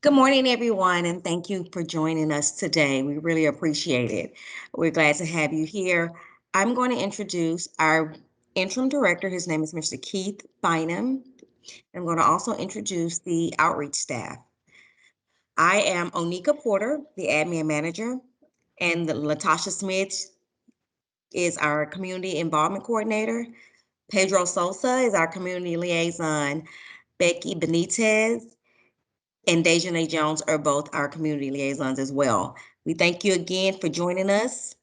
Good morning, everyone, and thank you for joining us today. We really appreciate it. We're glad to have you here. I'm going to introduce our interim director. His name is Mr. Keith Bynum. I'm going to also introduce the outreach staff. I am Onika Porter, the admin manager, and Latasha Smith is our community involvement coordinator. Pedro Sosa is our community liaison. Becky Benitez and Dejanay Jones are both our community liaisons as well. We thank you again for joining us.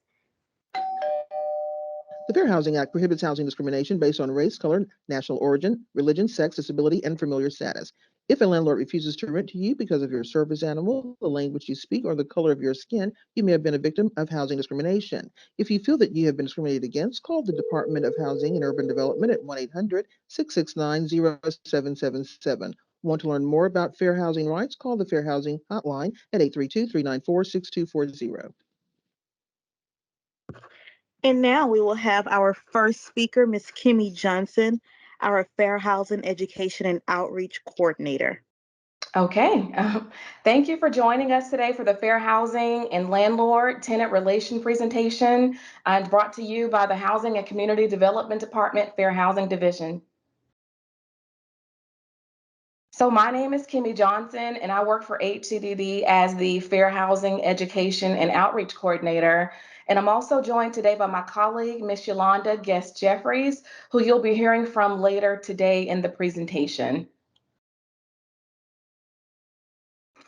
The Fair Housing Act prohibits housing discrimination based on race, color, national origin, religion, sex, disability, and familiar status. If a landlord refuses to rent to you because of your service animal, the language you speak, or the color of your skin, you may have been a victim of housing discrimination. If you feel that you have been discriminated against, call the Department of Housing and Urban Development at 1-800-669-0777. Want to learn more about fair housing rights? Call the Fair Housing Hotline at 832-394-6240. And now we will have our first speaker, Ms. Kimmy Johnson, our Fair Housing Education and Outreach Coordinator. Okay, thank you for joining us today for the Fair Housing and Landlord Tenant Relation presentation brought to you by the Housing and Community Development Department, Fair Housing Division. So my name is Kimmy Johnson, and I work for HCDD as the Fair Housing Education and Outreach Coordinator. And I'm also joined today by my colleague, Ms. Yolanda Guest-Jeffries, who you'll be hearing from later today in the presentation.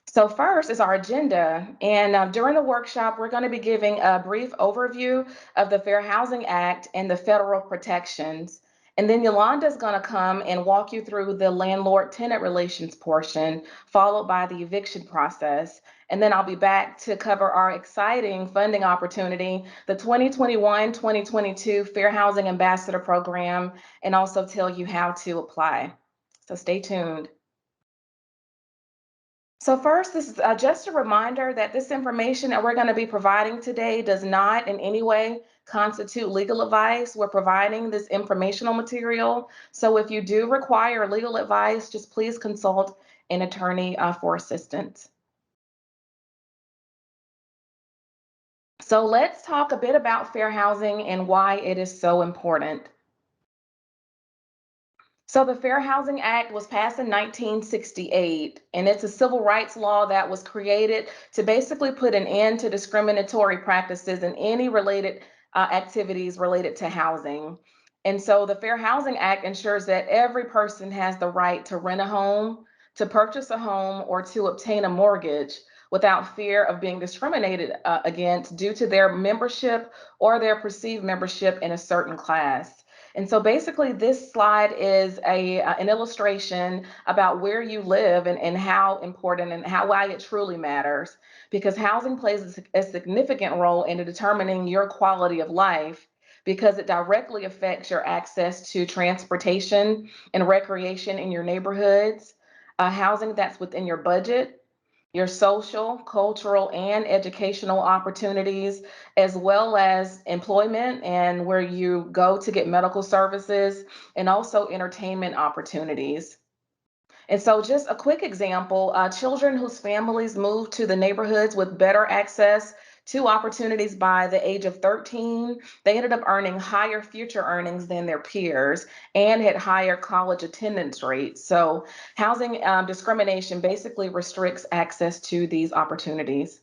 So first is our agenda, and during the workshop, we're going to be giving a brief overview of the Fair Housing Act and the federal protections. And then Yolanda is going to come and walk you through the landlord-tenant relations portion, followed by the eviction process. And then I'll be back to cover our exciting funding opportunity, the 2021-2022 Fair Housing Ambassador Program, and also tell you how to apply. So stay tuned. So first, this is just a reminder that this information that we're going to be providing today does not in any way constitute legal advice. We're providing this informational material. So if you do require legal advice, just please consult an attorney for assistance. So let's talk a bit about fair housing and why it is so important. So the Fair Housing Act was passed in 1968, and it's a civil rights law that was created to basically put an end to discriminatory practices and any related activities related to housing. And so the Fair Housing Act ensures that every person has the right to rent a home, to purchase a home, or to obtain a mortgage without fear of being discriminated against due to their membership or their perceived membership in a certain class. And so basically this slide is an illustration about where you live and how important and why it truly matters, because housing plays a significant role in determining your quality of life because it directly affects your access to transportation and recreation in your neighborhoods, housing that's within your budget, your social, cultural, and educational opportunities, as well as employment and where you go to get medical services, and also entertainment opportunities. And so just a quick example, children whose families move to the neighborhoods with better access to opportunities by the age of 13, they ended up earning higher future earnings than their peers and had higher college attendance rates. So housing discrimination basically restricts access to these opportunities.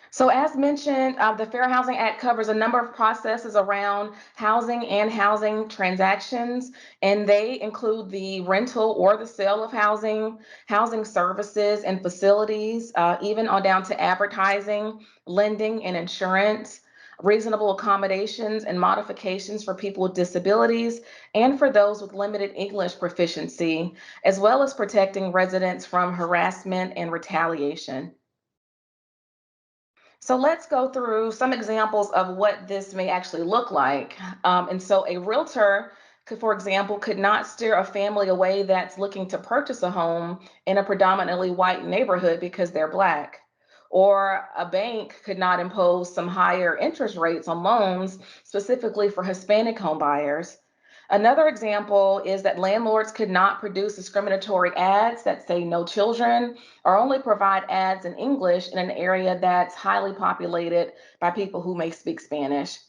So as mentioned, the Fair Housing Act covers a number of processes around housing and housing transactions, and they include the rental or the sale of housing, housing services and facilities, even on down to advertising, lending, and insurance, reasonable accommodations and modifications for people with disabilities and for those with limited English proficiency, as well as protecting residents from harassment and retaliation. So let's go through some examples of what this may actually look like. And so a realtor could, for example, could not steer a family away that's looking to purchase a home in a predominantly white neighborhood because they're Black. Or a bank could not impose some higher interest rates on loans specifically for Hispanic home buyers. Another example is that landlords could not produce discriminatory ads that say no children, or only provide ads in English in an area that's highly populated by people who may speak Spanish.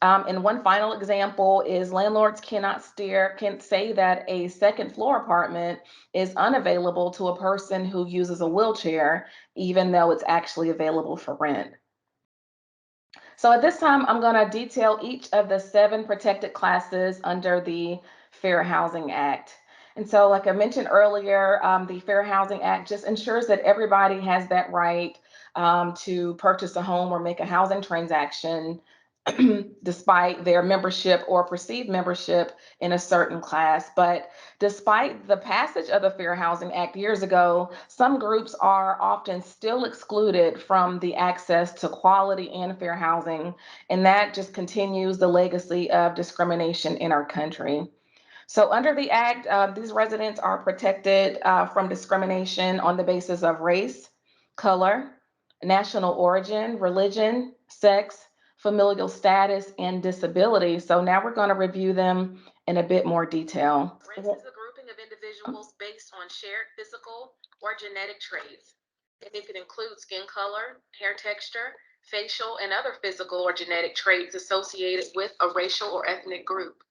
And one final example is landlords can say that a second floor apartment is unavailable to a person who uses a wheelchair, even though it's actually available for rent. So at this time, I'm going to detail each of the 7 protected classes under the Fair Housing Act. And so, like I mentioned earlier, the Fair Housing Act just ensures that everybody has that right to purchase a home or make a housing transaction despite their membership or perceived membership in a certain class. But despite the passage of the Fair Housing Act years ago, some groups are often still excluded from the access to quality and fair housing, and that just continues the legacy of discrimination in our country. So under the Act, these residents are protected from discrimination on the basis of race, color, national origin, religion, sex, familial status, and disability. So now we're going to review them in a bit more detail. Race is a grouping of individuals based on shared physical or genetic traits. And it can include skin color, hair texture, facial, and other physical or genetic traits associated with a racial or ethnic group.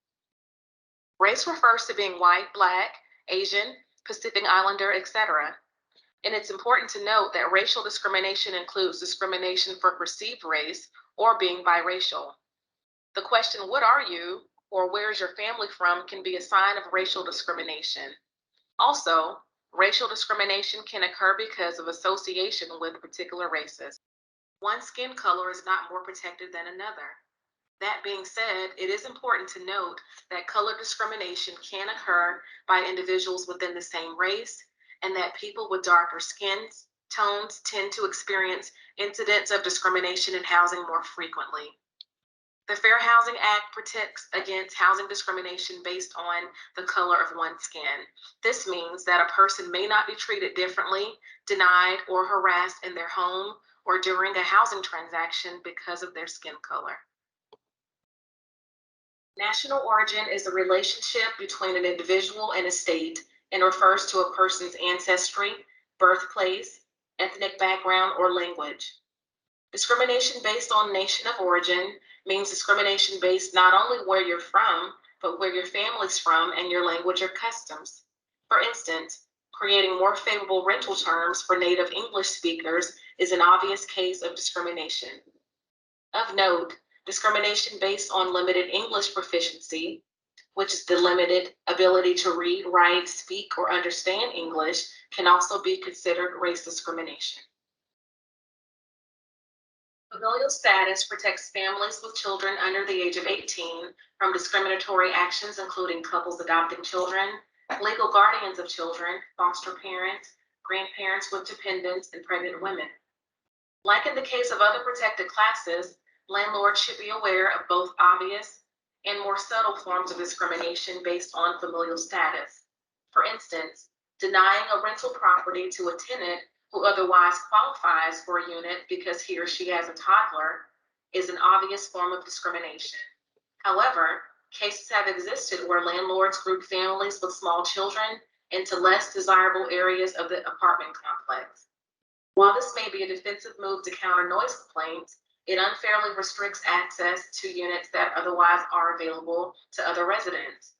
Race refers to being white, Black, Asian, Pacific Islander, etc. And it's important to note that racial discrimination includes discrimination for perceived race or being biracial. The question, what are you, or where is your family from, can be a sign of racial discrimination. Also, racial discrimination can occur because of association with particular races. One skin color is not more protected than another. That being said, it is important to note that color discrimination can occur by individuals within the same race, and that people with darker skin tones tend to experience incidents of discrimination in housing more frequently. The Fair Housing Act protects against housing discrimination based on the color of one's skin. This means that a person may not be treated differently, denied, or harassed in their home or during a housing transaction because of their skin color. National origin is the relationship between an individual and a state and refers to a person's ancestry, birthplace, ethnic background, or language. Discrimination based on nation of origin means discrimination based not only where you're from, but where your family's from and your language or customs. For instance, creating more favorable rental terms for native English speakers is an obvious case of discrimination. Of note, discrimination based on limited English proficiency, which is the limited ability to read, write, speak, or understand English, can also be considered race discrimination. Familial status protects families with children under the age of 18 from discriminatory actions, including couples adopting children, legal guardians of children, foster parents, grandparents with dependents, and pregnant women. Like in the case of other protected classes, landlords should be aware of both obvious and more subtle forms of discrimination based on familial status. For instance, denying a rental property to a tenant who otherwise qualifies for a unit because he or she has a toddler is an obvious form of discrimination. However, cases have existed where landlords group families with small children into less desirable areas of the apartment complex. While this may be a defensive move to counter noise complaints, it unfairly restricts access to units that otherwise are available to other residents.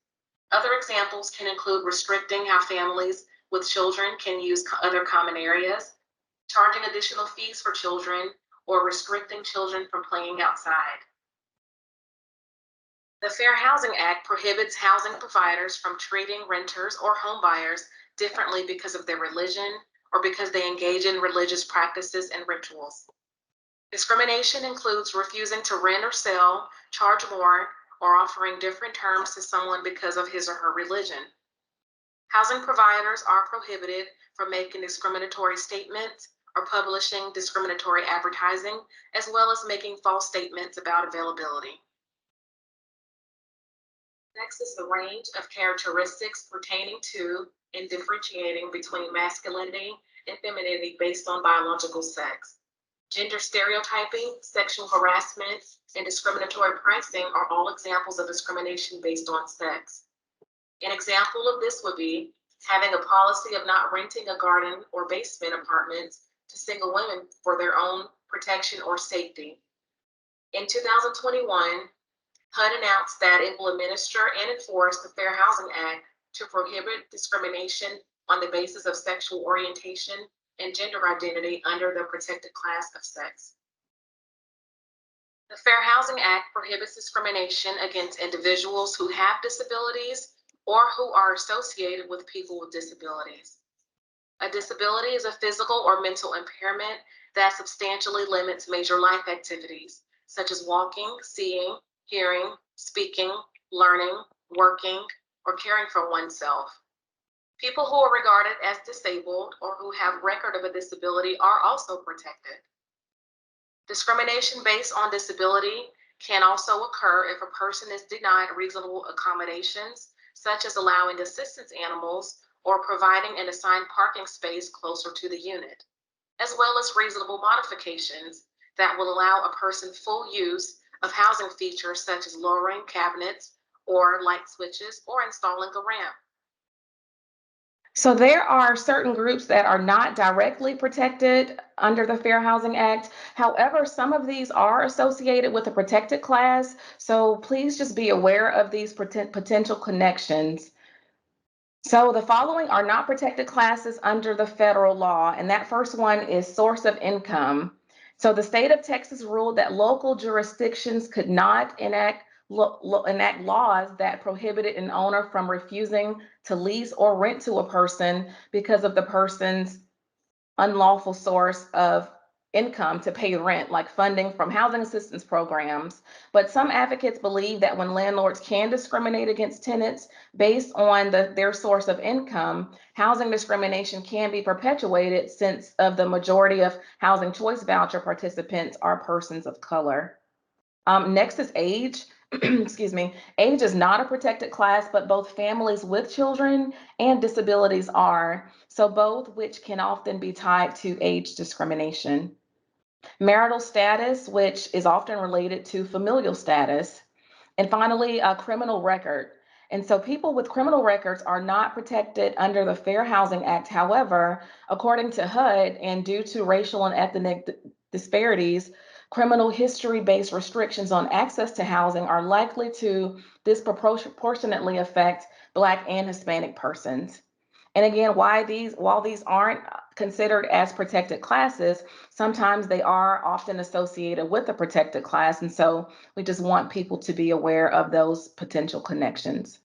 Other examples can include restricting how families with children can use other common areas, charging additional fees for children, or restricting children from playing outside. The Fair Housing Act prohibits housing providers from treating renters or homebuyers differently because of their religion or because they engage in religious practices and rituals. Discrimination includes refusing to rent or sell, charge more, or offering different terms to someone because of his or her religion. Housing providers are prohibited from making discriminatory statements or publishing discriminatory advertising, as well as making false statements about availability. Next is the range of characteristics pertaining to and differentiating between masculinity and femininity based on biological sex. Gender stereotyping, sexual harassment, and discriminatory pricing are all examples of discrimination based on sex. An example of this would be having a policy of not renting a garden or basement apartments to single women for their own protection or safety. In 2021, HUD announced that it will administer and enforce the Fair Housing Act to prohibit discrimination on the basis of sexual orientation and gender identity under the protected class of sex. The Fair Housing Act prohibits discrimination against individuals who have disabilities or who are associated with people with disabilities. A disability is a physical or mental impairment that substantially limits major life activities, such as walking, seeing, hearing, speaking, learning, working, or caring for oneself. People who are regarded as disabled or who have record of a disability are also protected. Discrimination based on disability can also occur if a person is denied reasonable accommodations, such as allowing assistance animals or providing an assigned parking space closer to the unit, as well as reasonable modifications that will allow a person full use of housing features such as lowering cabinets or light switches or installing a ramp. So there are certain groups that are not directly protected under the Fair Housing Act. However, some of these are associated with a protected class. So please just be aware of these potential connections. So the following are not protected classes under the federal law, and that first one is source of income. So the state of Texas ruled that local jurisdictions could not enact laws that prohibited an owner from refusing to lease or rent to a person because of the person's unlawful source of income to pay rent, like funding from housing assistance programs. But some advocates believe that when landlords can discriminate against tenants based on their source of income, housing discrimination can be perpetuated since of the majority of housing choice voucher participants are persons of color. Next is age. Excuse me. Age is not a protected class, but both families with children and disabilities are. So both, which can often be tied to age discrimination. Marital status, which is often related to familial status. And finally, a criminal record. And so people with criminal records are not protected under the Fair Housing Act. However, according to HUD, and due to racial and ethnic disparities, criminal history-based restrictions on access to housing are likely to disproportionately affect Black and Hispanic persons. And again, while these aren't considered as protected classes, sometimes they are often associated with a protected class. And so we just want people to be aware of those potential connections.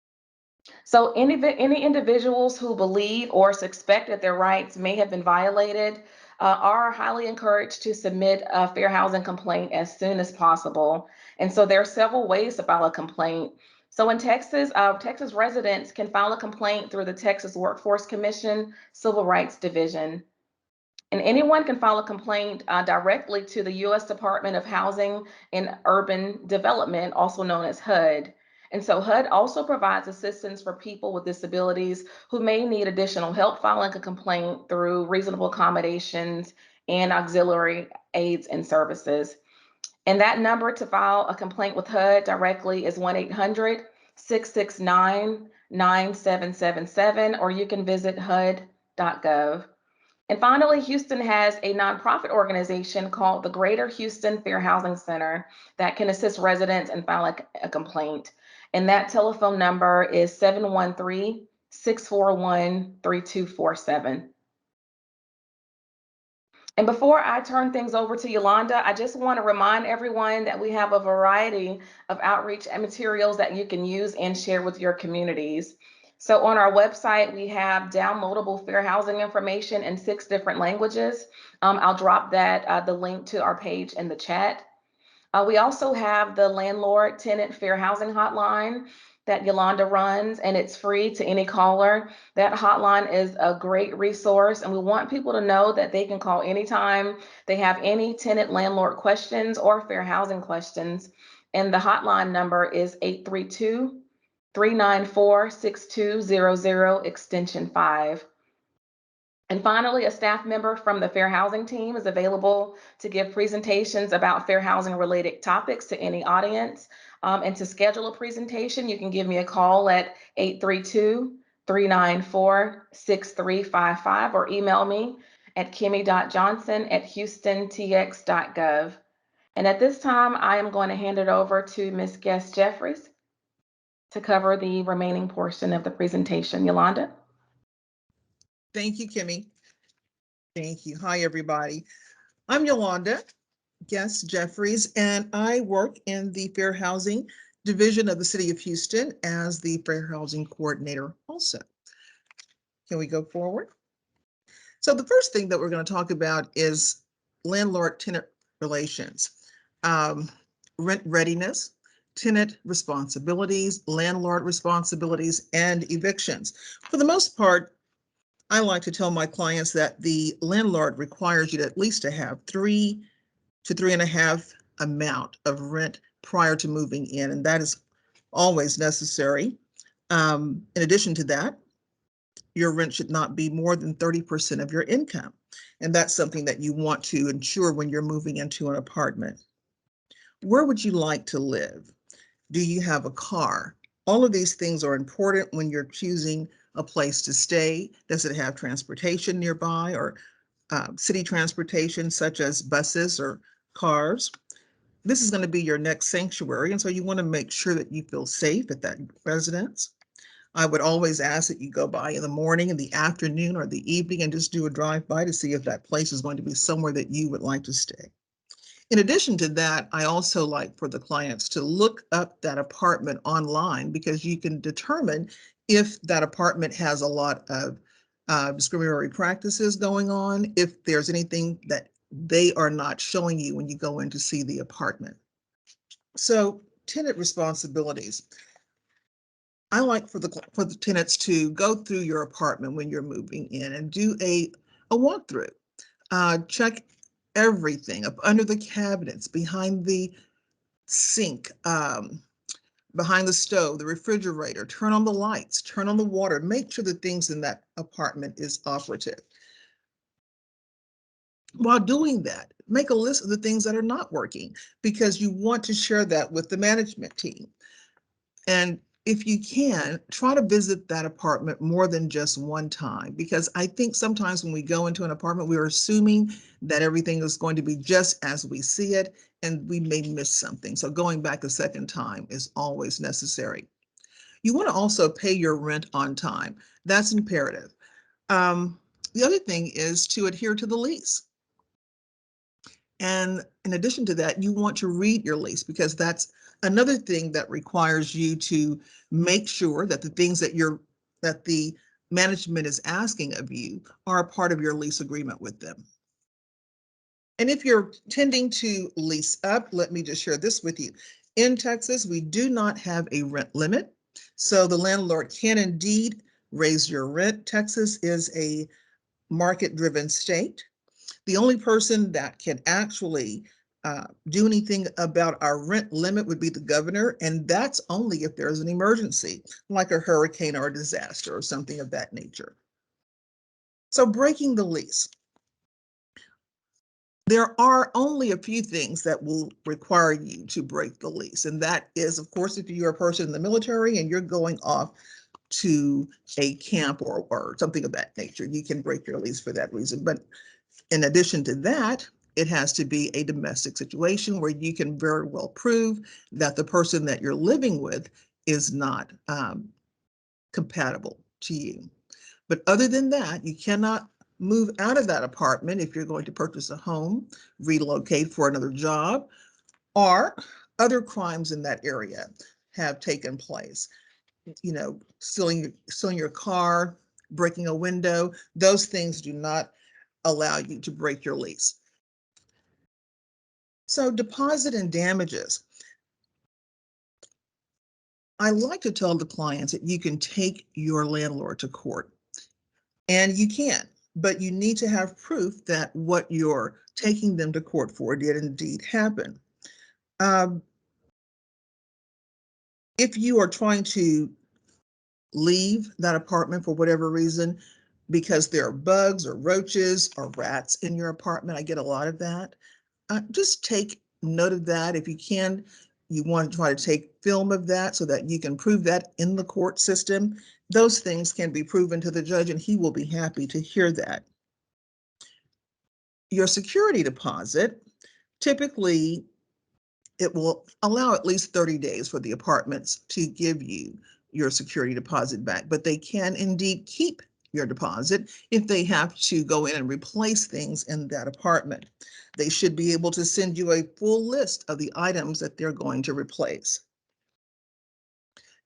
So any individuals who believe or suspect that their rights may have been violated are highly encouraged to submit a fair housing complaint as soon as possible. And so there are several ways to file a complaint. So in Texas, Texas residents can file a complaint through the Texas Workforce Commission Civil Rights Division. And anyone can file a complaint directly to the U.S. Department of Housing and Urban Development, also known as HUD. And so HUD also provides assistance for people with disabilities who may need additional help filing a complaint through reasonable accommodations and auxiliary aids and services. And that number to file a complaint with HUD directly is 1-800-669-9777, or you can visit HUD.gov. And finally, Houston has a nonprofit organization called the Greater Houston Fair Housing Center that can assist residents and file a complaint. And that telephone number is 713-641-3247. And before I turn things over to Yolanda, I just want to remind everyone that we have a variety of outreach and materials that you can use and share with your communities. So on our website, we have downloadable fair housing information in 6 different languages. I'll drop the link to our page in the chat. We also have the Landlord Tenant Fair Housing Hotline that Yolanda runs, and it's free to any caller. That hotline is a great resource, and we want people to know that they can call anytime they have any tenant landlord questions or fair housing questions. And the hotline number is 832-394-6200, extension 5. And finally, a staff member from the fair housing team is available to give presentations about fair housing related topics to any audience. And to schedule a presentation, you can give me a call at 832-394-6355 or email me at kimmy.johnson@houstontx.gov. And at this time, I am going to hand it over to Ms. Guest Jeffries to cover the remaining portion of the presentation. Yolanda? Thank you, Kimmy. Thank you. Hi, everybody. I'm Yolanda Guest Jeffries, and I work in the Fair Housing Division of the City of Houston as the Fair Housing Coordinator also. Can we go forward? So the first thing that we're going to talk about is landlord-tenant relations, rent readiness, tenant responsibilities, landlord responsibilities, and evictions. For the most part, I like to tell my clients that the landlord requires you to at least to have 3 to 3.5 amount of rent prior to moving in, and that is always necessary. In addition to that, your rent should not be more than 30% of your income, and that's something that you want to ensure when you're moving into an apartment. Where would you like to live? Do you have a car? All of these things are important when you're choosing a place to stay. Does it have transportation nearby or city transportation such as buses or cars? This is going to be your next sanctuary, and so you want to make sure that you feel safe at that residence. I would always ask that you go by in the morning, in the afternoon, or the evening and just do a drive-by to see if that place is going to be somewhere that you would like to stay. In addition to that, I also like for the clients to look up that apartment online because you can determine if that apartment has a lot of discriminatory practices going on, if there's anything that they are not showing you when you go in to see the apartment. So, tenant responsibilities. I like for the tenants to go through your apartment when you're moving in and do a walkthrough. Check everything up under the cabinets, behind the sink, behind the stove, the refrigerator, turn on the lights, turn on the water, make sure the things in that apartment is operative. While doing that, make a list of the things that are not working because you want to share that with the management team. And if you can, try to visit that apartment more than just one time, because I think sometimes when we go into an apartment, we're assuming that everything is going to be just as we see it, and we may miss something. So going back a second time is always necessary. You want to also pay your rent on time. That's imperative. The other thing is to adhere to the lease. And in addition to that, you want to read your lease because that's another thing that requires you to make sure that the things that the management is asking of you are a part of your lease agreement with them. And if you're tending to lease up, let me just share this with you. In Texas, we do not have a rent limit, so the landlord can indeed raise your rent. Texas is a market-driven state. The only person that can actually do anything about our rent limit would be the governor, and that's only if there's an emergency, like a hurricane or a disaster or something of that nature. So breaking the lease. There are only a few things that will require you to break the lease, and that is, of course, if you're a person in the military and you're going off to a camp or something of that nature, you can break your lease for that reason. But in addition to that, it has to be a domestic situation where you can very well prove that the person that you're living with is not compatible to you. But other than that, you cannot move out of that apartment if you're going to purchase a home, relocate for another job, or other crimes in that area have taken place. You know, stealing your car, breaking a window, those things do not allow you to break your lease. So deposit and damages. I like to tell the clients that you can take your landlord to court, and you can, but you need to have proof that what you're taking them to court for did indeed happen. If you are trying to leave that apartment for whatever reason, because there are bugs or roaches or rats in your apartment. I get a lot of that. Just take note of that. If you can, you want to try to take film of that so that you can prove that in the court system. Those things can be proven to the judge and he will be happy to hear that. Your security deposit, typically it will allow at least 30 days for the apartments to give you your security deposit back, but they can indeed keep your deposit if they have to go in and replace things in that apartment. They should be able to send you a full list of the items that they're going to replace.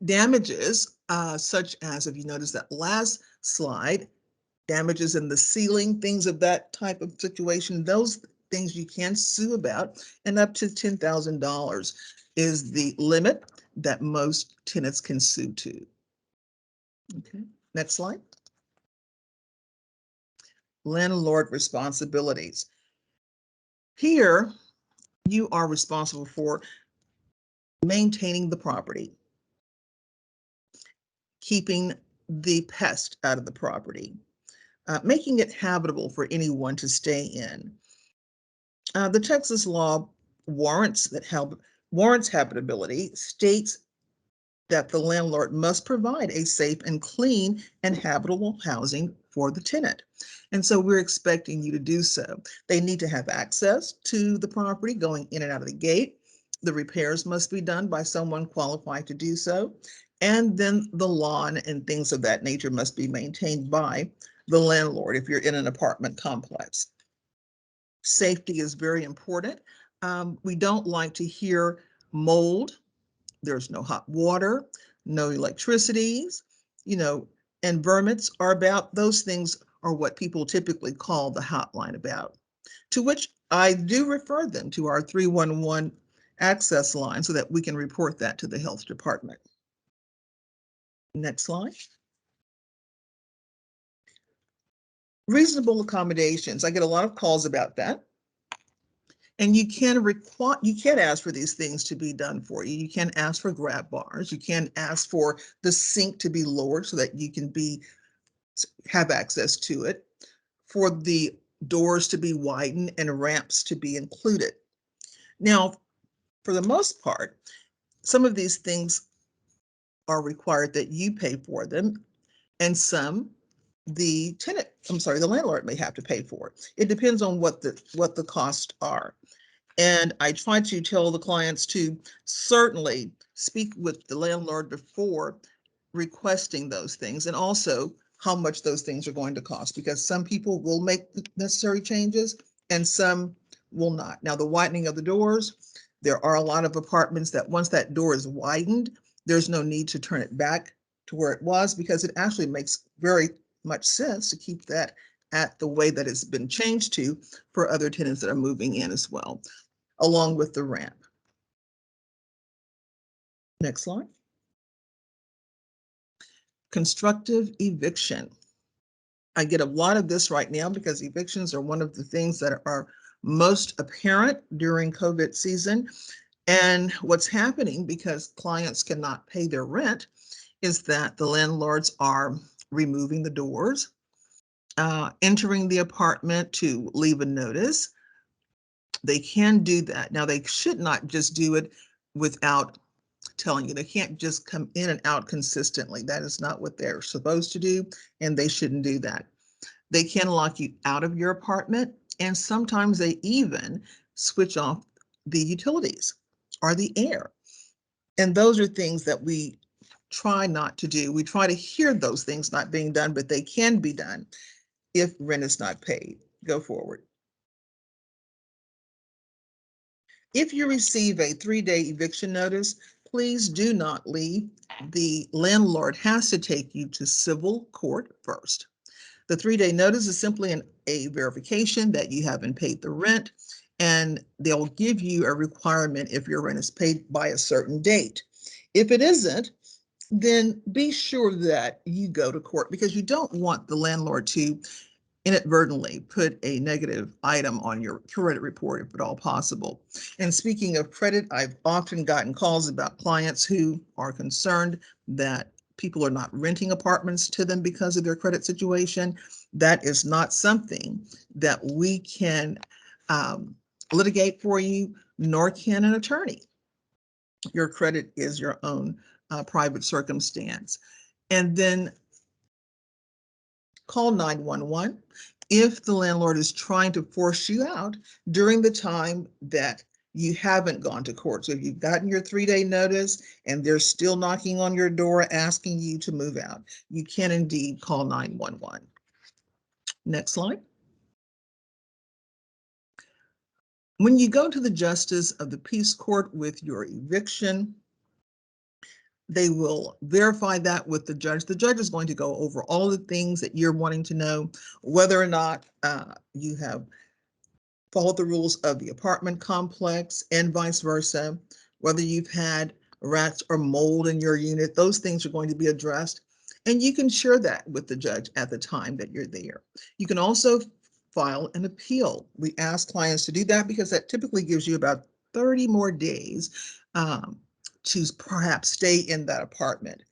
Damages, such as, if you notice that last slide, damages in the ceiling, things of that type of situation, those things you can sue about, and up to $10,000 is the limit that most tenants can sue to. Okay, next slide. Landlord responsibilities. Here, you are responsible for maintaining the property, keeping the pest out of the property, making it habitable for anyone to stay in. The Texas law warrants habitability, states that the landlord must provide a safe and clean and habitable housing for the tenant. And so we're expecting you to do so. They need to have access to the property going in and out of the gate. The repairs must be done by someone qualified to do so. And then the lawn and things of that nature must be maintained by the landlord if you're in an apartment complex. Safety is very important. We don't like to hear mold. There's no hot water, no electricities, and vermins are about, those things are what people typically call the hotline about, to which I do refer them to our 311 access line so that we can report that to the health department. Next slide. Reasonable accommodations. I get a lot of calls about that. And you can ask for these things to be done for you. You can ask for grab bars. You can ask for the sink to be lowered so that you can have access to it, for the doors to be widened and ramps to be included. Now, for the most part, some of these things are required that you pay for them, and some the landlord may have to pay for it. It depends on what the costs are. And I try to tell the clients to certainly speak with the landlord before requesting those things, and also how much those things are going to cost, because some people will make the necessary changes and some will not. Now, the widening of the doors, there are a lot of apartments that once that door is widened, there's no need to turn it back to where it was, because it actually makes very much sense to keep that at the way that it's been changed to for other tenants that are moving in as well, along with the ramp. Next slide. Constructive eviction. I get a lot of this right now because evictions are one of the things that are most apparent during COVID season. And what's happening, because clients cannot pay their rent, is that the landlords are removing the doors, entering the apartment to leave a notice. They can do that. Now, they should not just do it without telling you. They can't just come in and out consistently. That is not what they're supposed to do, and they shouldn't do that. They can lock you out of your apartment, and sometimes they even switch off the utilities or the air. And those are things that we try not to do. We try to hear those things not being done, but they can be done if rent is not paid. Go forward. If you receive a 3-day eviction notice, please do not leave. The landlord has to take you to civil court first. The 3-day notice is simply a verification that you haven't paid the rent, and they'll give you a requirement if your rent is paid by a certain date. If it isn't, then be sure that you go to court, because you don't want the landlord to inadvertently put a negative item on your credit report if at all possible. And speaking of credit, I've often gotten calls about clients who are concerned that people are not renting apartments to them because of their credit situation, that is not something that we can litigate for you, nor can an attorney. Your credit is your own private circumstance. And then call 911 if the landlord is trying to force you out during the time that you haven't gone to court. So if you've gotten your 3-day notice and they're still knocking on your door asking you to move out, you can indeed call 911. Next slide. When you go to the Justice of the Peace Court with your eviction, they will verify that with the judge. The judge is going to go over all the things that you're wanting to know, whether or not you have followed the rules of the apartment complex and vice versa, whether you've had rats or mold in your unit. Those things are going to be addressed, and you can share that with the judge at the time that you're there. You can also file an appeal. We ask clients to do that because that typically gives you about 30 more days to perhaps stay in that apartment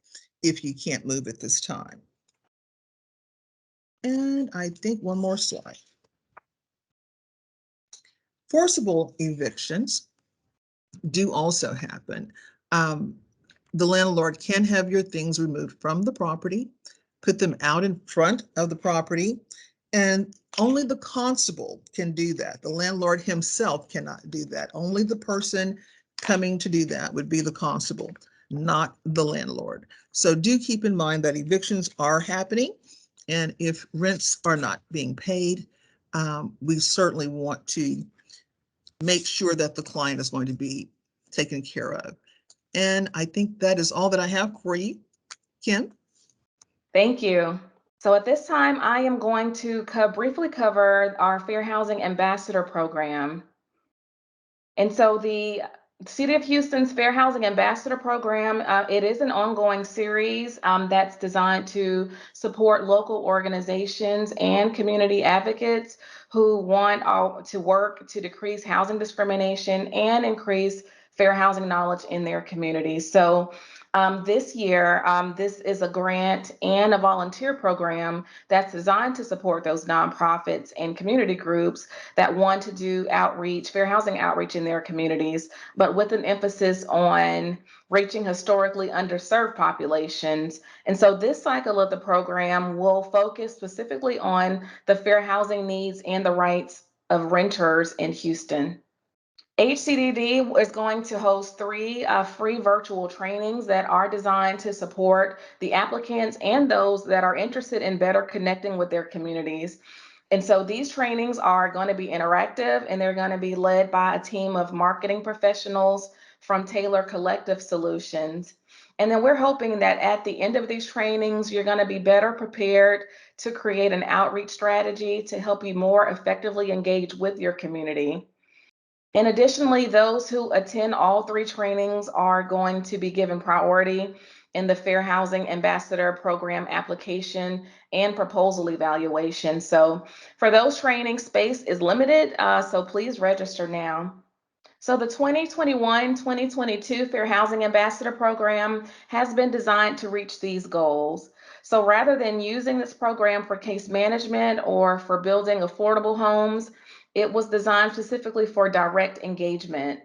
if you can't move at this time. And I think one more slide. Forcible evictions do also happen. The landlord can have your things removed from the property, put them out in front of the property, and only the constable can do that. The landlord himself cannot do that. Only the person coming to do that would be the constable, not the landlord. So do keep in mind that evictions are happening, and if rents are not being paid, we certainly want to make sure that the client is going to be taken care of. And I think that is all that I have for you. Kim? Thank you. So at this time, I am going to briefly cover our Fair Housing Ambassador Program. And so the City of Houston's Fair Housing Ambassador Program, it is an ongoing series that's designed to support local organizations and community advocates who want to work to decrease housing discrimination and increase fair housing knowledge in their communities. So this year, this is a grant and a volunteer program that's designed to support those nonprofits and community groups that want to do outreach, fair housing outreach in their communities, but with an emphasis on reaching historically underserved populations. And so this cycle of the program will focus specifically on the fair housing needs and the rights of renters in Houston. HCDD is going to host 3 free virtual trainings that are designed to support the applicants and those that are interested in better connecting with their communities. And so these trainings are going to be interactive, and they're going to be led by a team of marketing professionals from Taylor Collective Solutions. And then we're hoping that at the end of these trainings, you're going to be better prepared to create an outreach strategy to help you more effectively engage with your community. And additionally, those who attend all 3 trainings are going to be given priority in the Fair Housing Ambassador Program application and proposal evaluation. So for those trainings, space is limited, so please register now. So the 2021-2022 Fair Housing Ambassador Program has been designed to reach these goals. So rather than using this program for case management or for building affordable homes, it was designed specifically for direct engagement.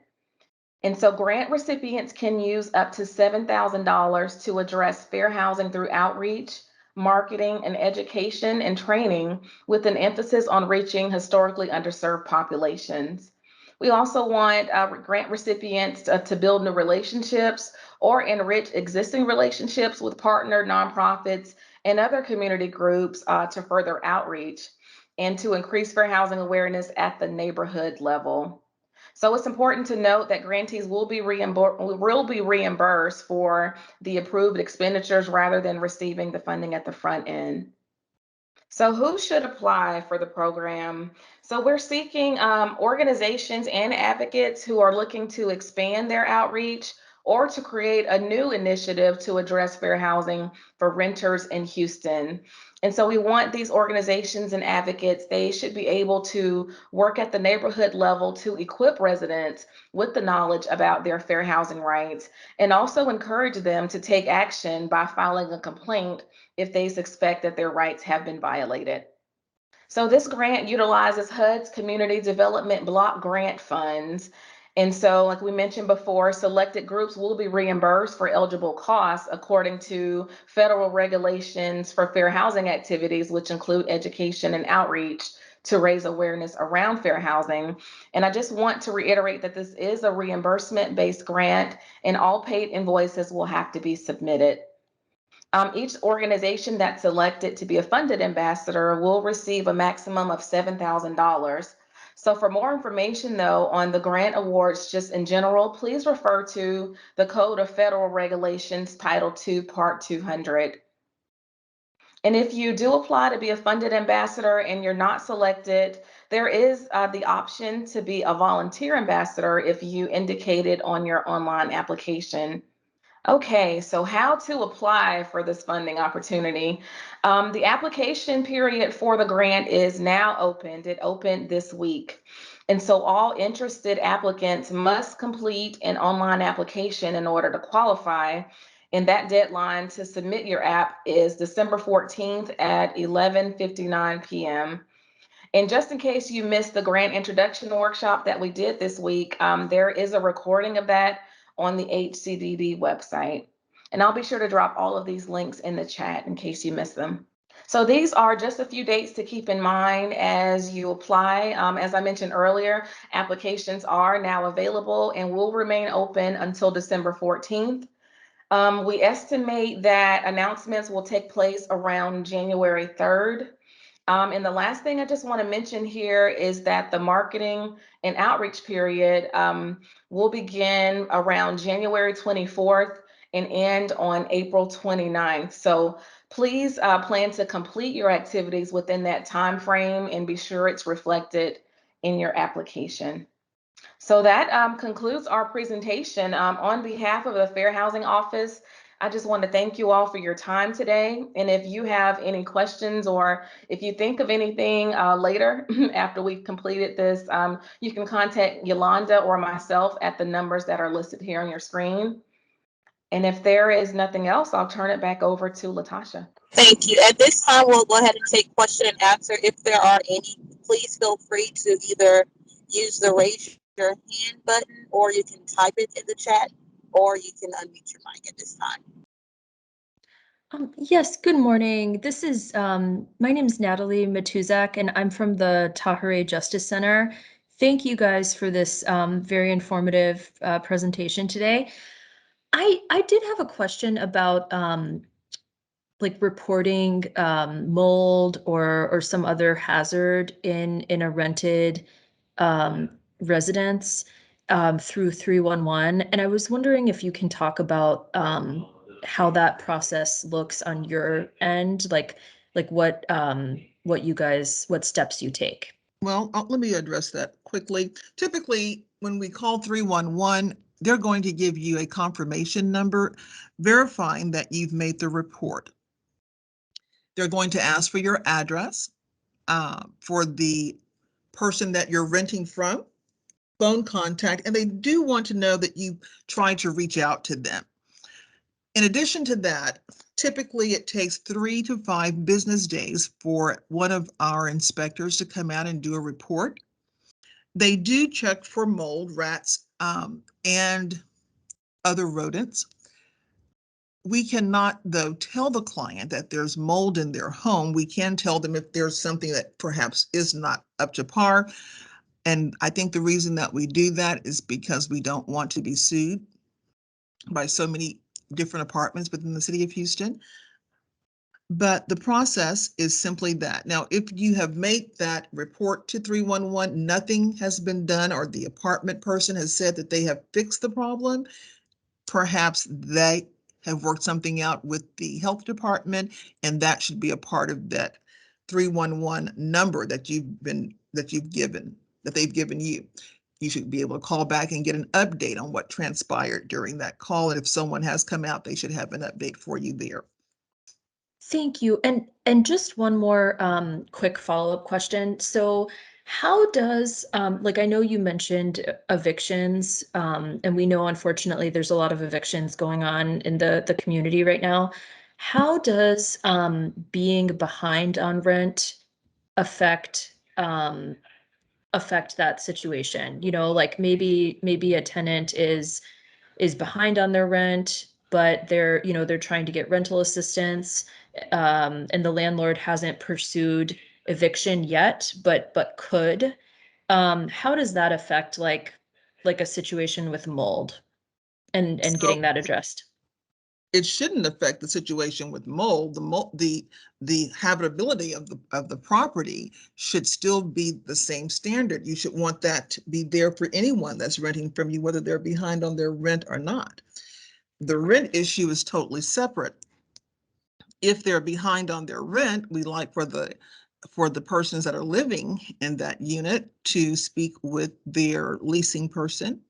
And so grant recipients can use up to $7,000 to address fair housing through outreach, marketing, and education and training with an emphasis on reaching historically underserved populations. We also want grant recipients to build new relationships or enrich existing relationships with partner nonprofits and other community groups to further outreach and to increase fair housing awareness at the neighborhood level. So it's important to note that grantees will be reimbursed for the approved expenditures rather than receiving the funding at the front end. So who should apply for the program? So we're seeking organizations and advocates who are looking to expand their outreach or to create a new initiative to address fair housing for renters in Houston. And so we want these organizations and advocates, they should be able to work at the neighborhood level to equip residents with the knowledge about their fair housing rights, and also encourage them to take action by filing a complaint if they suspect that their rights have been violated. So this grant utilizes HUD's Community Development Block Grant funds. And so, like we mentioned before, selected groups will be reimbursed for eligible costs according to federal regulations for fair housing activities, which include education and outreach to raise awareness around fair housing. And I just want to reiterate that this is a reimbursement-based grant, and all paid invoices will have to be submitted. Each organization that's selected to be a funded ambassador will receive a maximum of $7,000. So for more information though on the grant awards just in general, please refer to the Code of Federal Regulations Title II, Part 200. And if you do apply to be a funded ambassador and you're not selected, there is the option to be a volunteer ambassador if you indicate it on your online application. Okay, so how to apply for this funding opportunity? The application period for the grant is now opened. It opened this week. And so all interested applicants must complete an online application in order to qualify. And that deadline to submit your app is December 14th at 11:59 p.m. And just in case you missed the grant introduction workshop that we did this week, there is a recording of that on the HCDD website. And I'll be sure to drop all of these links in the chat in case you missed them. So these are just a few dates to keep in mind as you apply. As I mentioned earlier, applications are now available and will remain open until December 14th. We estimate that announcements will take place around January 3rd. And the last thing I just want to mention here is that the marketing and outreach period will begin around January 24th and end on April 29th. So please plan to complete your activities within that time frame and be sure it's reflected in your application. So that concludes our presentation. On behalf of the Fair Housing Office, I just want to thank you all for your time today. And if you have any questions or if you think of anything later after we've completed this, you can contact Yolanda or myself at the numbers that are listed here on your screen. And if there is nothing else, I'll turn it back over to Latasha. Thank you. At this time, we'll go ahead and take question and answer. If there are any, please feel free to either use the raise your hand button, or you can type it in the chat, or you can unmute your mic at this time. Yes, good morning. This is, my name is Natalie Matuzak, and I'm from the Tahirih Justice Center. Thank you guys for this very informative presentation today. I did have a question about like reporting mold or some other hazard in a rented residence through 311. And I was wondering if you can talk about how that process looks on your end, like what what steps you take. Well, let me address that quickly. Typically, when we call 311, they're going to give you a confirmation number verifying that you've made the report. They're going to ask for your address, for the person that you're renting from, phone contact, and they do want to know that you tried to reach out to them. In addition to that, typically it takes 3 to 5 business days for one of our inspectors to come out and do a report. They do check for mold, rats, and other rodents. We cannot, though, tell the client that there's mold in their home. We can tell them if there's something that perhaps is not up to par. And I think the reason that we do that is because we don't want to be sued by so many different apartments within the city of Houston. But the process is simply that. Now, if you have made that report to 311, nothing has been done, or the apartment person has said that they have fixed the problem, perhaps they have worked something out with the health department, and that should be a part of that 311 number that they've given you. you should be able to call back and get an update on what transpired during that call. And if someone has come out, they should have an update for you there. Thank you. And just one more quick follow-up question. So how does like I know you mentioned evictions, and we know unfortunately there's a lot of evictions going on in the community right now. How does being behind on rent affect affect that situation? You know, like maybe a tenant is behind on their rent, but they're, you know, they're trying to get rental assistance, and the landlord hasn't pursued eviction yet, but could. How does that affect like a situation with mold and So getting that addressed? it shouldn't affect the situation with mold. The habitability of the property should still be the same standard. You should want that to be there for anyone that's renting from you, whether they're behind on their rent or not. The rent issue is totally separate. If they're behind on their rent, we like for the persons that are living in that unit to speak with their leasing person,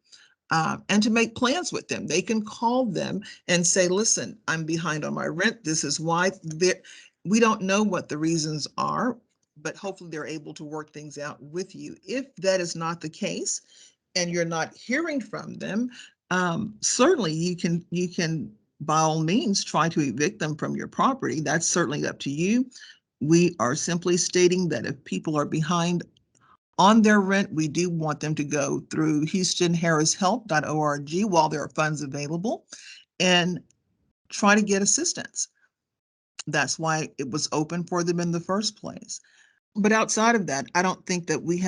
and to make plans with them. They can call them and say, listen, I'm behind on my rent. This is why. We don't know what the reasons are, but hopefully they're able to work things out with you. If that is not the case and you're not hearing from them, certainly you can by all means try to evict them from your property. That's certainly up to you. We are simply stating that if people are behind on their rent, we do want them to go through HoustonHarrisHelp.org while there are funds available and try to get assistance. That's why it was open for them in the first place. But outside of that, I don't think that we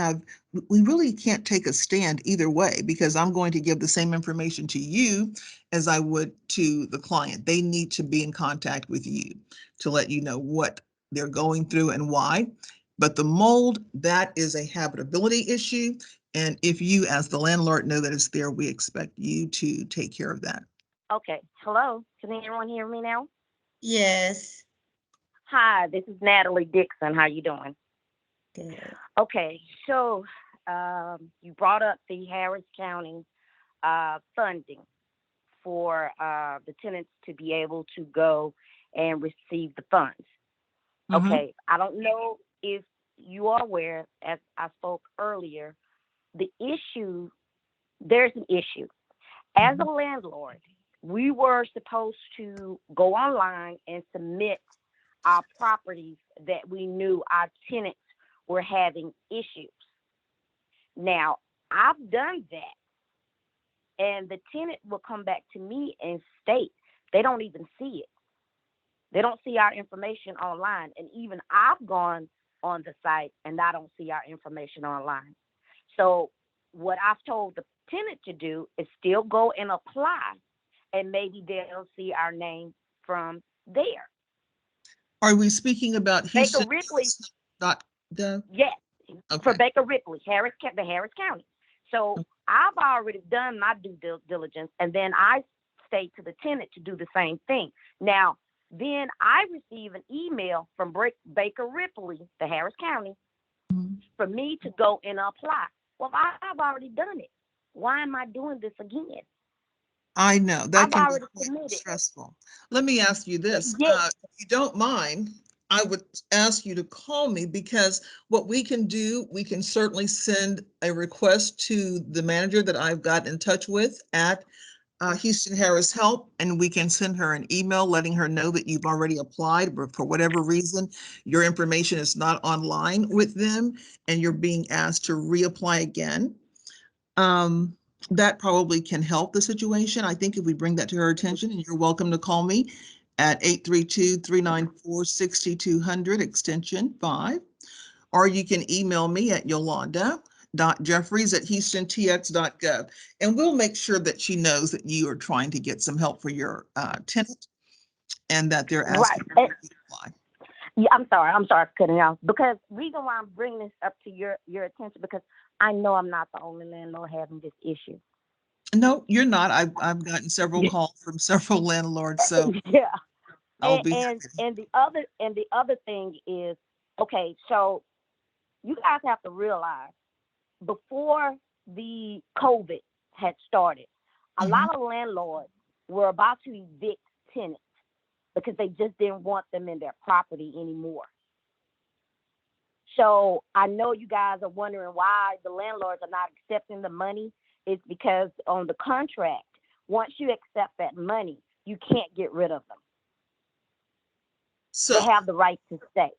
really can't take a stand either way, because I'm going to give the same information to you as I would to the client. They need to be in contact with you to let you know what they're going through and why. But the mold, that is a habitability issue. And if you, as the landlord, know that it's there, we expect you to take care of that. Okay. Hello. Can anyone hear me now? Yes. Hi, this is Natalie Dixon. How you doing? Good. Okay. So you brought up the Harris County funding for the tenants to be able to go and receive the funds. Mhm. Okay. I don't know if you are aware, as I spoke earlier, the issue, there's an issue. As a landlord, we were supposed to go online and submit our properties that we knew our tenants were having issues. Now, I've done that, and the tenant will come back to me and state they don't even see it. They don't see our information online. And even I've gone on the site and I don't see our information online. So, what I've told the tenant to do is still go and apply, and maybe they'll see our name from there. Are we speaking about Baker Houston? Ripley, Gov? yes, for Okay. Baker Ripley, the Harris County. So I've already done my due diligence, and then I state to the tenant to do the same thing. Now, then I receive an email from Baker Ripley, the Harris County, for me to go and apply. Well, I've already done it. Why am I doing this again? I know that I've can be already quite submitted. stressful. Let me ask you this. Yes. If you don't mind, I would ask you to call me, because what we can do, we can certainly send a request to the manager that I've got in touch with at Houston Harris Help, and we can send her an email letting her know that you've already applied, but for whatever reason, your information is not online with them and you're being asked to reapply again. That probably can help the situation. I think if we bring that to her attention, and you're welcome to call me at 832-394-6200 extension 5, or you can email me at yolanda.jeffries@houstontx.gov. And we'll make sure that she knows that you are trying to get some help for your tenant and that they're Right. asking you to apply. Yeah, I'm sorry for cutting you off. Because reason why I'm bringing this up to your attention, because I know I'm not the only landlord having this issue. No, you're not. I've gotten several calls from several landlords, so Yeah. I'll be And happy. the other thing is, okay, so you guys have to realize, before the COVID had started, a lot of landlords were about to evict tenants because they just didn't want them in their property anymore. So I know you guys are wondering why the landlords are not accepting the money. It's because on the contract, once you accept that money, you can't get rid of them. So, they have the right to stay.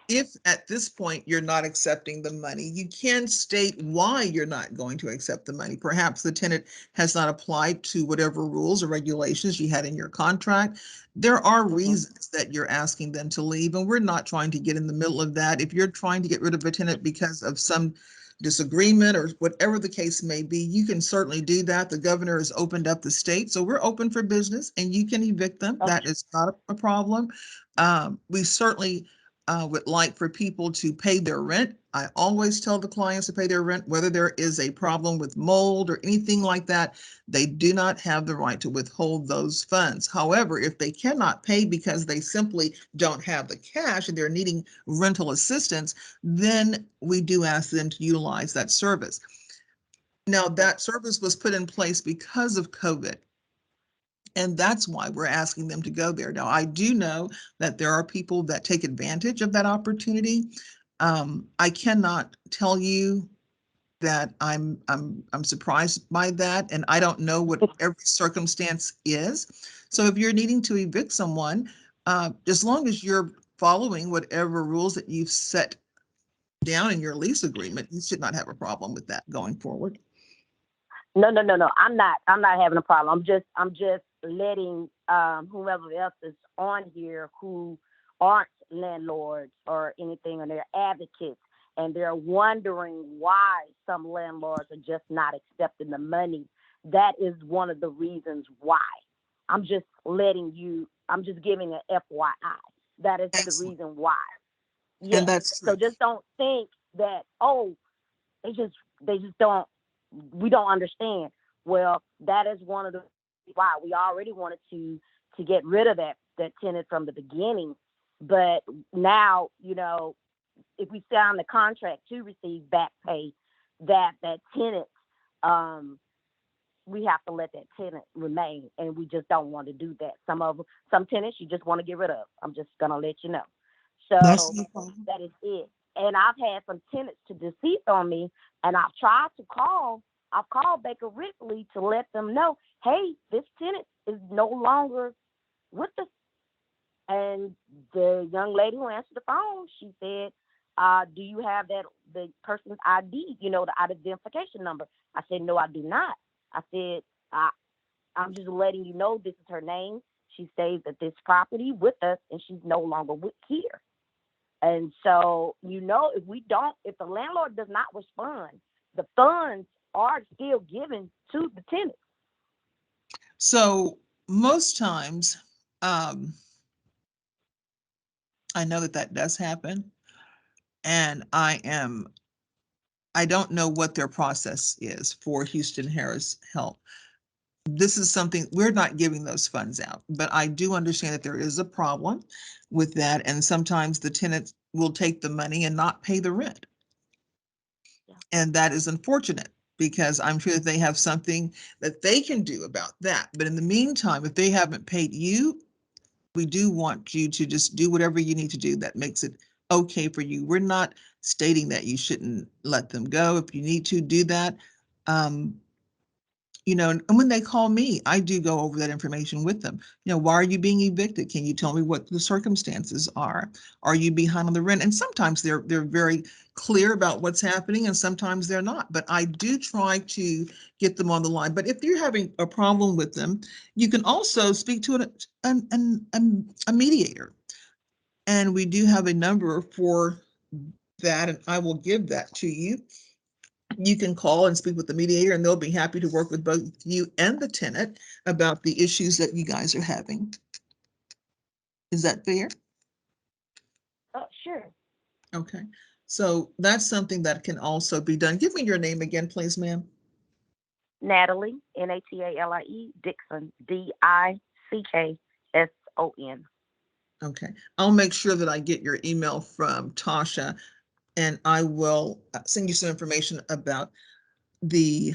If at this point you're not accepting the money, you can state why you're not going to accept the money. Perhaps the tenant has not applied to whatever rules or regulations you had in your contract. There are reasons that you're asking them to leave, and we're not trying to get in the middle of that. If you're trying to get rid of a tenant because of some disagreement or whatever the case may be, you can certainly do that. The governor has opened up the state, so we're open for business and you can evict them. Okay. That is not a problem. We certainly would like for people to pay their rent. I always tell the clients to pay their rent, whether there is a problem with mold or anything like that. They do not have the right to withhold those funds. However, if they cannot pay because they simply don't have the cash and they're needing rental assistance, then we do ask them to utilize that service. Now, that service was put in place because of COVID. And that's why we're asking them to go there. Now, I do know that there are people that take advantage of that opportunity. I cannot tell you that I'm surprised by that, and I don't know what every circumstance is. So if you're needing to evict someone, as long as you're following whatever rules that you've set down in your lease agreement, you should not have a problem with that going forward. No. I'm not having a problem. I'm just letting whoever else is on here who aren't landlords or anything, and they're advocates, and they're wondering why some landlords are just not accepting the money. That is one of the reasons why. I'm just giving an FYI. That is the reason why. Yes. And that's true. So just don't think that, they just don't, we don't understand. Well, that is one of the why we already wanted to get rid of that tenant from the beginning. But now, if we sign the contract to receive back pay, that tenant, we have to let that tenant remain, and we just don't want to do that. Some tenants you just want to get rid of. I'm just gonna let you know. So that is it. And I've had some tenants to deceased on me, and I've called Baker Ripley to let them know, hey, this tenant is no longer with us. And the young lady who answered the phone, she said, do you have the person's ID, the identification number? I said, no, I do not. I said, I'm just letting you know this is her name. She stays at this property with us, and she's no longer here. And so, if the landlord does not respond, the funds are still given to the tenant. So most times, I know that does happen, and I don't know what their process is for Houston Harris Help. This is something, we're not giving those funds out, but I do understand that there is a problem with that, and sometimes the tenants will take the money and not pay the rent. Yeah. And that is unfortunate, because I'm sure that they have something that they can do about that. But in the meantime, if they haven't paid you, we do want you to just do whatever you need to do that makes it okay for you. We're not stating that you shouldn't let them go. If you need to do that, and when they call me, I do go over that information with them. Why are you being evicted? Can you tell me what the circumstances are? Are you behind on the rent? And sometimes they're very clear about what's happening, and sometimes they're not. But I do try to get them on the line. But if you're having a problem with them, you can also speak to a mediator. And we do have a number for that, and I will give that to you. You can call and speak with the mediator, and they'll be happy to work with both you and the tenant about the issues that you guys are having. Is that fair? Sure. Okay. So that's something that can also be done. Give me your name again, please, ma'am. Natalie, Natalie Dixon, Dickson. Okay. I'll make sure that I get your email from Tasha. and I will send you some information about the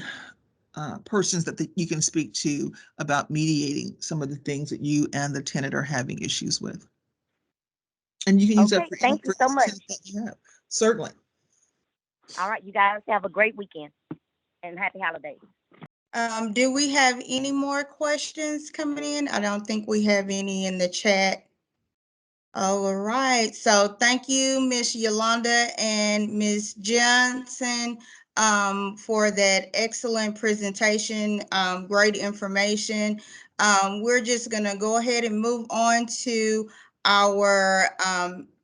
persons that you can speak to about mediating some of the things that you and the tenant are having issues with. And you can use that Okay, for any thank you so much. tenant that you have. Certainly. All right, you guys have a great weekend and happy holidays. Do we have any more questions coming in? I don't think we have any in the chat. All right, so thank you, Miss Yolanda and Miss Johnson, for that excellent presentation, great information. We're just gonna go ahead and move on to our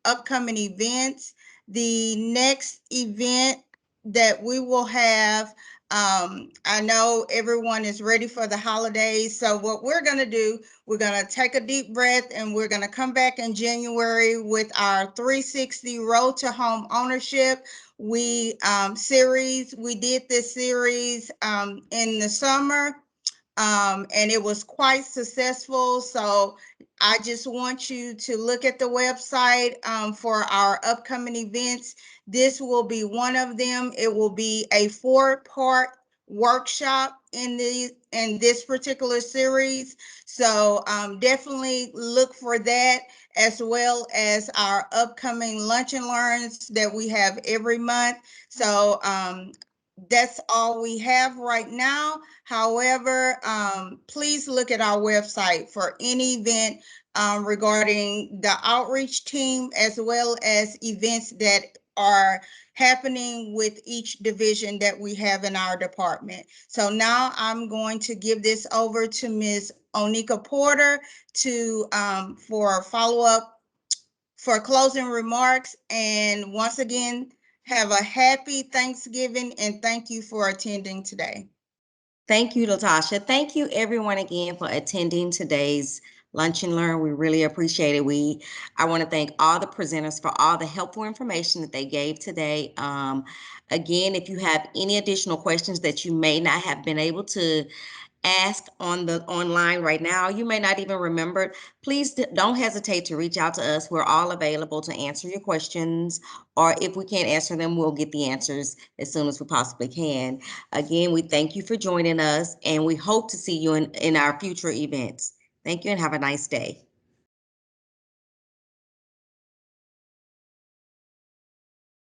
upcoming events. The next event that we will have, I know everyone is ready for the holidays, so what we're gonna do, we're going to take a deep breath and we're going to come back in January with our 360 Road to Home Ownership series. We did this series in the summer, and it was quite successful. So I just want you to look at the website for our upcoming events. This will be one of them. It will be a 4-part workshop in this particular series. So definitely look for that, as well as our upcoming lunch and learns that we have every month. So that's all we have right now. However, please look at our website for any event regarding the outreach team, as well as events that are happening with each division that we have in our department. So now I'm going to give this over to Ms. Onika Porter to for follow-up for closing remarks. And once again, have a happy Thanksgiving and thank you for attending today. Thank you, Latasha. Thank you, everyone, again for attending today's Lunch and Learn. We really appreciate it. I want to thank all the presenters for all the helpful information that they gave today. Again, if you have any additional questions that you may not have been able to ask on the online right now, you may not even remember it, please don't hesitate to reach out to us. We're all available to answer your questions, or if we can't answer them, we'll get the answers as soon as we possibly can. Again, we thank you for joining us, and we hope to see you in our future events. Thank you and have a nice day.